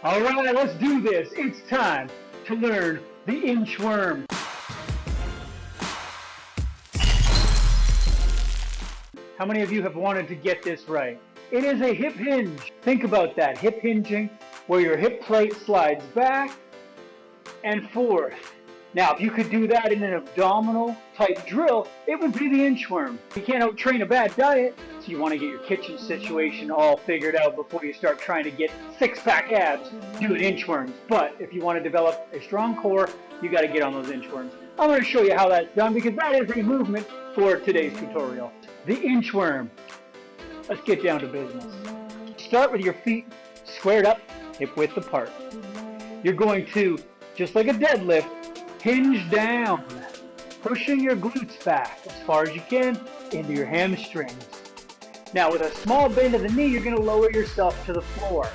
All right, let's do this. It's time to learn the inchworm. How many of you have wanted to get this right? It is a hip hinge. Think about that, hip hinging, where your hip plate slides back and forth. Now, if you could do that in an abdominal type drill, it would be the inchworm. You can't out-train a bad diet, so you want to get your kitchen situation all figured out before you start trying to get six-pack abs doing inchworms. But if you want to develop a strong core, you got to get on those inchworms. I'm going to show you how that's done because that is a movement for today's tutorial. The inchworm. Let's get down to business. Start with your feet squared up, hip width apart. You're going to, just like a deadlift, hinge down, pushing your glutes back as far as you can into your hamstrings. Now with a small bend of the knee, you're going to lower yourself to the floor.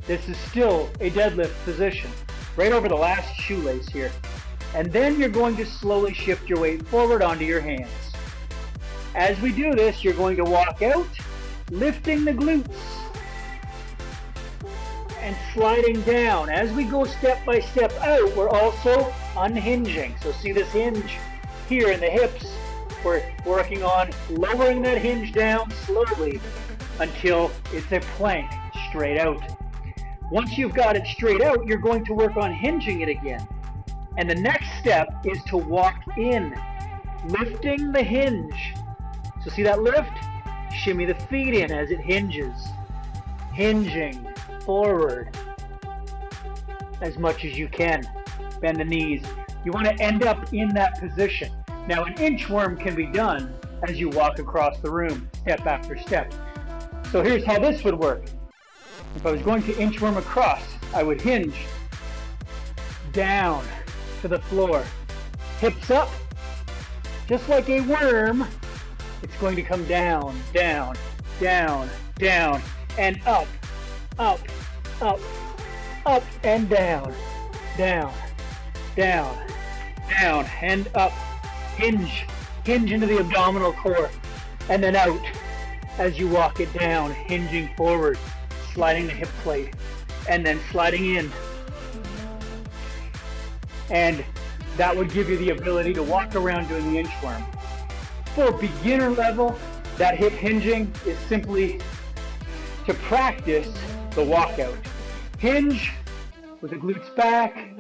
This is still a deadlift position, right over the last shoelace here. And then you're going to slowly shift your weight forward onto your hands. As we do this, you're going to walk out, lifting the glutes and sliding down. As we go step by step out, we're also unhinging. So see this hinge here in the hips? We're working on lowering that hinge down slowly until it's a plank straight out. Once you've got it straight out, you're going to work on hinging it again. And the next step is to walk in, lifting the hinge. So see that lift? Shimmy the feet in as it hinges. Hinging forward as much as you can. Bend the knees. You want to end up in that position. Now an inchworm can be done as you walk across the room, step after step. So here's how this would work. If I was going to inchworm across, I would hinge down to the floor. Hips up, just like a worm. It's going to come down, down, down, down, and up, up, up, up, and down, down, down, down, and up. Hinge into the abdominal core, and then out as you walk it down, hinging forward, sliding the hip plate, and then sliding in. And that would give you the ability to walk around doing the inchworm. For beginner level, that hip hinging is simply to practice the walkout. Hinge with the glutes back,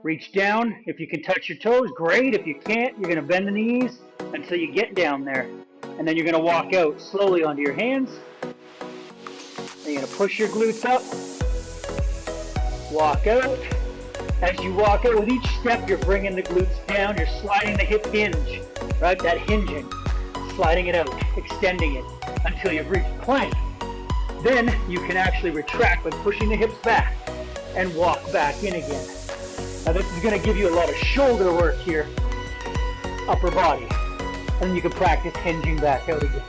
reach down. If you can touch your toes, great. If you can't, you're gonna bend the knees until you get down there. And then you're gonna walk out slowly onto your hands. And you're gonna push your glutes up, walk out. As you walk out, with each step, you're bringing the glutes down, you're sliding the hip hinge, right? That hinging, sliding it out, extending it until you've reached plank. Then you can actually retract by pushing the hips back and walk back in again. Now this is going to give you a lot of shoulder work here, upper body, and then you can practice hinging back out again.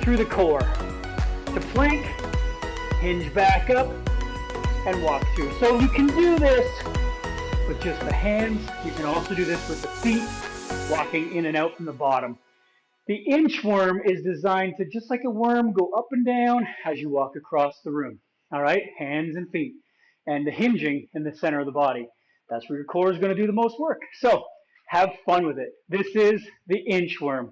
Through the core, to plank, hinge back up, and walk through. So you can do this with just the hands. You can also do this with the feet, walking in and out from the bottom. The inchworm is designed to, just like a worm, go up and down as you walk across the room. All right, hands and feet. And the hinging in the center of the body. That's where your core is going to do the most work. So have fun with it. This is the inchworm.